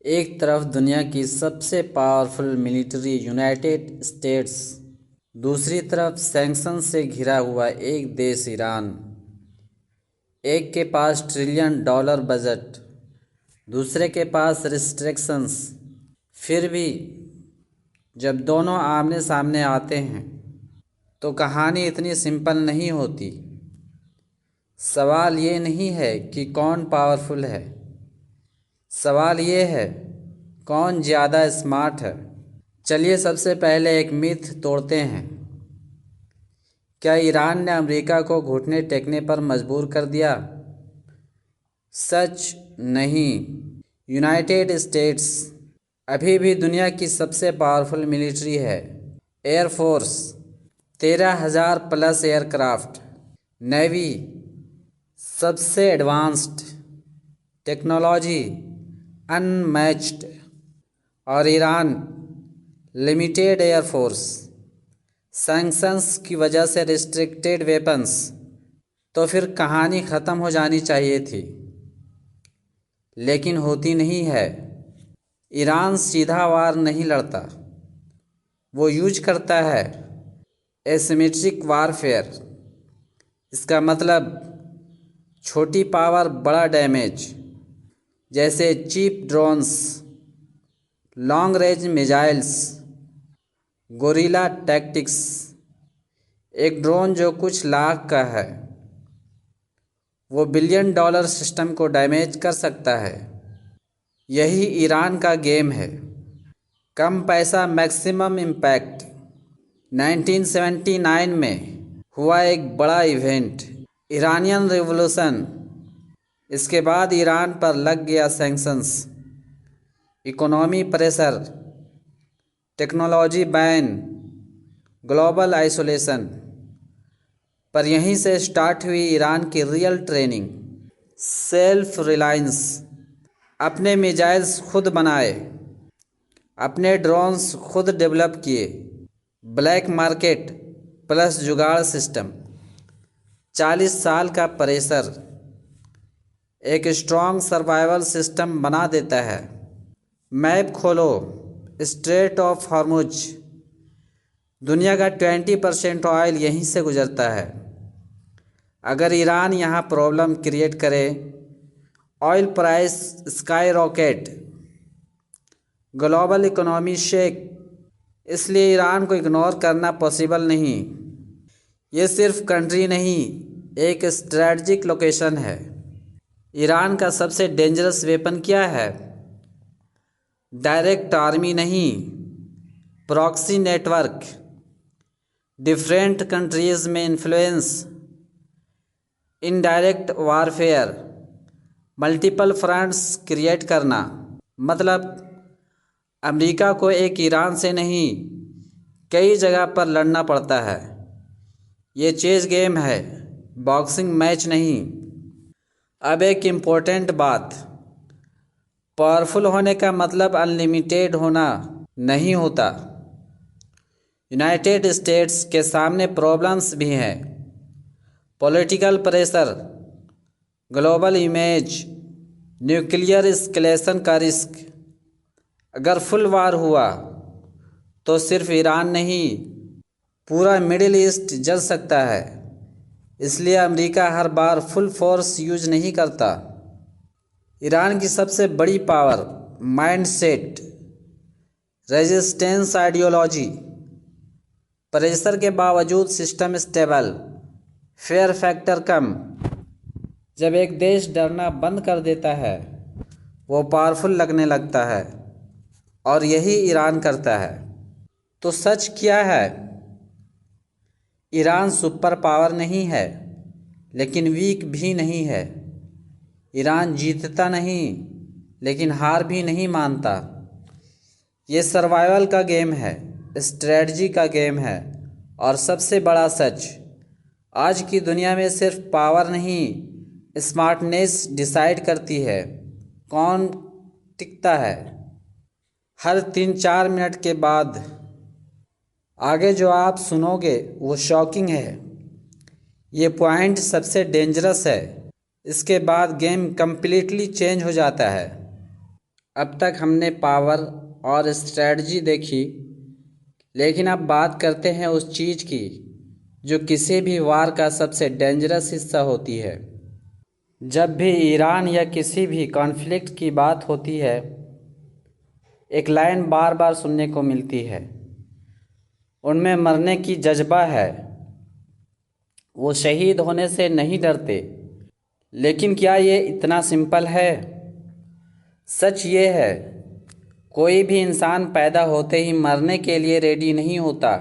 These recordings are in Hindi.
एक तरफ दुनिया की सबसे पावरफुल मिलिट्री यूनाइटेड स्टेट्स, दूसरी तरफ सैंक्शन से घिरा हुआ एक देश ईरान। एक के पास ट्रिलियन डॉलर बजट, दूसरे के पास रिस्ट्रिक्शंस। फिर भी जब दोनों आमने सामने आते हैं तो कहानी इतनी सिंपल नहीं होती। सवाल ये नहीं है कि कौन पावरफुल है, सवाल ये है कौन ज़्यादा स्मार्ट है। चलिए सबसे पहले एक मिथ तोड़ते हैं। क्या ईरान ने अमेरिका को घुटने टेकने पर मजबूर कर दिया? सच नहीं। यूनाइटेड स्टेट्स अभी भी दुनिया की सबसे पावरफुल मिलिट्री है। एयरफोर्स 13,000 प्लस एयरक्राफ्ट, नेवी सबसे एडवांस्ड, टेक्नोलॉजी अनमैच्ड, और ईरान लिमिटेड एयरफोर्स, सैंक्शंस की वजह से रिस्ट्रिक्टेड वेपन्स। तो फिर कहानी ख़त्म हो जानी चाहिए थी, लेकिन होती नहीं है। ईरान सीधा वार नहीं लड़ता, वो यूज करता है एसिमेट्रिक वारफेयर। इसका मतलब छोटी पावर बड़ा डैमेज, जैसे cheap drones, long range missiles, guerrilla tactics. एक ड्रोन जो कुछ लाख का है वो बिलियन डॉलर सिस्टम को डैमेज कर सकता है। यही ईरान का गेम है, कम पैसा मैक्सिमम इम्पैक्ट। 1979 में हुआ एक बड़ा इवेंट, ईरानियन रिवॉल्यूशन। इसके बाद ईरान पर लग गया sanctions, economy pressure, technology ban, global isolation. पर यहीं से स्टार्ट हुई ईरान की रियल ट्रेनिंग। सेल्फ रिलायंस, अपने मिसाइल्स खुद बनाए, अपने ड्रोन्स खुद डेवलप किए। ब्लैक मार्केट प्लस जुगाड़ सिस्टम, 40 साल का प्रेशर एक स्ट्रॉन्ग सर्वाइवल सिस्टम बना देता है। मैप खोलो, स्ट्रेट ऑफ हॉर्मुज, दुनिया का 20% ऑयल यहीं से गुजरता है। अगर ईरान यहाँ प्रॉब्लम क्रिएट करे, oil price sky rocket, global economy shake. इसलिए ईरान को इग्नोर करना पॉसिबल नहीं। ये सिर्फ कंट्री नहीं, एक स्ट्रैटेजिक लोकेशन है। ईरान का सबसे डेंजरस वेपन क्या है? डायरेक्ट आर्मी नहीं, प्रॉक्सी नेटवर्क, डिफरेंट कंट्रीज़ में influence, indirect warfare, multiple fronts create करना। मतलब अमेरिका को एक ईरान से नहीं, कई जगह पर लड़ना पड़ता है। ये चेस गेम है, बॉक्सिंग मैच नहीं। अब एक इम्पोर्टेंट बात, पावरफुल होने का मतलब अनलिमिटेड होना नहीं होता। यूनाइटेड स्टेट्स के सामने प्रॉब्लम्स भी हैं, political pressure, global image, nuclear escalation का रिस्क। अगर फुल वार हुआ तो सिर्फ ईरान नहीं, पूरा मिडिल ईस्ट जल सकता है। इसलिए अमेरिका हर बार फुल फोर्स यूज नहीं करता। ईरान की सबसे बड़ी power mindset, resistance ideology, pressure के बावजूद सिस्टम स्टेबल, फेयर फैक्टर कम। जब एक देश डरना बंद कर देता है वो पावरफुल लगने लगता है, और यही ईरान करता है। तो सच क्या है? ईरान सुपर पावर नहीं है, लेकिन वीक भी नहीं है। ईरान जीतता नहीं, लेकिन हार भी नहीं मानता। ये सर्वाइवल का गेम है, स्ट्रेटजी का गेम है। और सबसे बड़ा सच, आज की दुनिया में सिर्फ पावर नहीं, स्मार्टनेस डिसाइड करती है कौन टिकता है। हर 3-4 मिनट के बाद आगे जो आप सुनोगे वो शॉकिंग है। ये पॉइंट सबसे डेंजरस है। इसके बाद गेम कम्प्लीटली चेंज हो जाता है। अब तक हमने पावर और स्ट्रेटजी देखी, लेकिन अब बात करते हैं उस चीज़ की जो किसी भी वार का सबसे डेंजरस हिस्सा होती है। जब भी ईरान या किसी भी कॉन्फ्लिक्ट की बात होती है, एक लाइन बार बार सुनने को मिलती है, उनमें मरने की जज्बा है, वो शहीद होने से नहीं डरते। लेकिन क्या ये इतना सिंपल है? सच ये है, कोई भी इंसान पैदा होते ही मरने के लिए रेडी नहीं होता।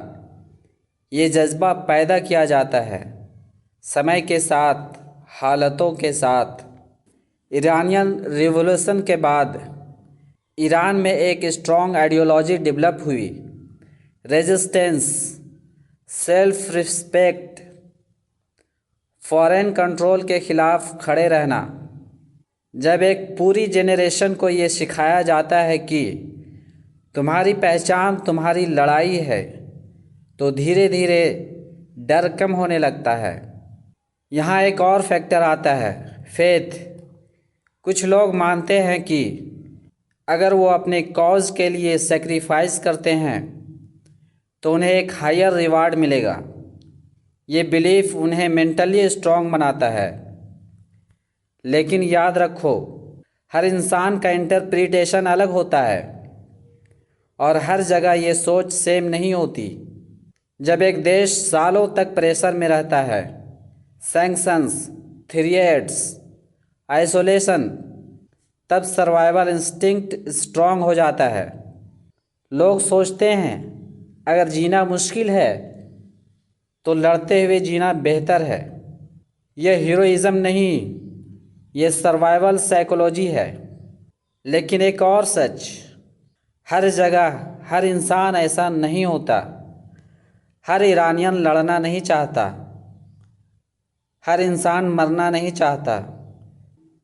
ये जज्बा पैदा किया जाता है समय के साथ, हालातों के साथ। ईरानियन रिवॉल्यूशन के बाद ईरान में एक स्ट्रॉन्ग आइडियोलॉजी डेवलप हुई। Resistance, self respect, foreign control के खिलाफ खड़े रहना। जब एक पूरी जेनरेशन को ये सिखाया जाता है कि तुम्हारी पहचान तुम्हारी लड़ाई है, तो धीरे धीरे डर कम होने लगता है। यहाँ एक और फैक्टर आता है, फेथ। कुछ लोग मानते हैं कि अगर वो अपने कॉज के लिए सेक्रीफाइस करते हैं तो उन्हें एक हायर रिवार्ड मिलेगा। ये बिलीफ उन्हें मेंटली स्ट्रांग बनाता है। लेकिन याद रखो, हर इंसान का इंटरप्रिटेशन अलग होता है और हर जगह ये सोच सेम नहीं होती। जब एक देश सालों तक प्रेशर में रहता है, सैंक्शंस, थ्रेट्स, आइसोलेशन, तब सर्वाइवल इंस्टिंक्ट स्ट्रांग हो जाता है। लोग सोचते हैं अगर जीना मुश्किल है तो लड़ते हुए जीना बेहतर है। यह हीरोइज़म नहीं, ये सर्वाइवल साइकोलॉजी है। लेकिन एक और सच, हर जगह हर इंसान ऐसा नहीं होता। हर ईरानियन लड़ना नहीं चाहता, हर इंसान मरना नहीं चाहता।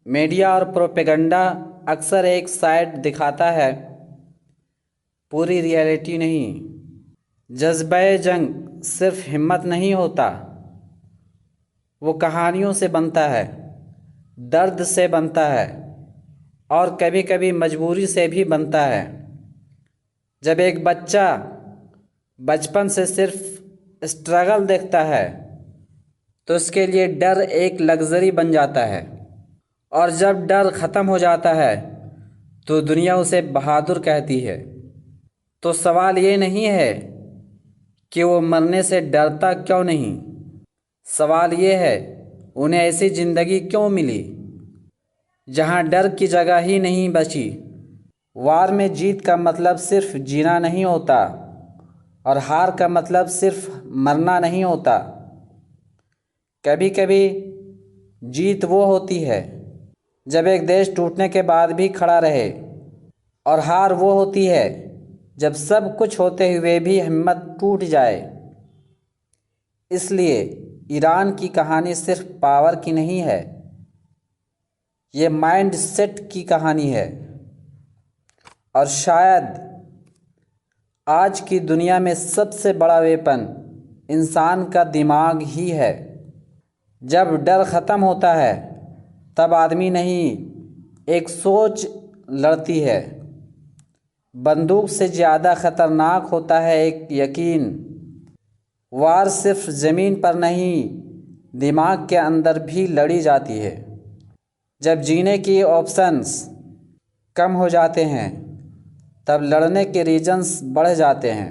मीडिया और प्रोपेगेंडा अक्सर एक साइड दिखाता है, पूरी रियलिटी नहीं। जज्बे जंग सिर्फ हिम्मत नहीं होता, वो कहानियों से बनता है, दर्द से बनता है और कभी कभी मजबूरी से भी बनता है। जब एक बच्चा बचपन से सिर्फ स्ट्रगल देखता है तो उसके लिए डर एक लग्जरी बन जाता है, और जब डर ख़त्म हो जाता है तो दुनिया उसे बहादुर कहती है। तो सवाल ये नहीं है कि वो मरने से डरता क्यों नहीं, सवाल ये है उन्हें ऐसी ज़िंदगी क्यों मिली जहाँ डर की जगह ही नहीं बची। वार में जीत का मतलब सिर्फ जीना नहीं होता, और हार का मतलब सिर्फ मरना नहीं होता। कभी कभी जीत वो होती है जब एक देश टूटने के बाद भी खड़ा रहे, और हार वो होती है जब सब कुछ होते हुए भी हिम्मत टूट जाए। इसलिए ईरान की कहानी सिर्फ पावर की नहीं है, ये माइंड सेट की कहानी है। और शायद आज की दुनिया में सबसे बड़ा वेपन इंसान का दिमाग ही है। जब डर ख़त्म होता है तब आदमी नहीं, एक सोच लड़ती है। बंदूक से ज़्यादा ख़तरनाक होता है एक यकीन। वार सिर्फ ज़मीन पर नहीं, दिमाग के अंदर भी लड़ी जाती है। जब जीने की ऑप्शंस कम हो जाते हैं तब लड़ने के रीजंस बढ़ जाते हैं।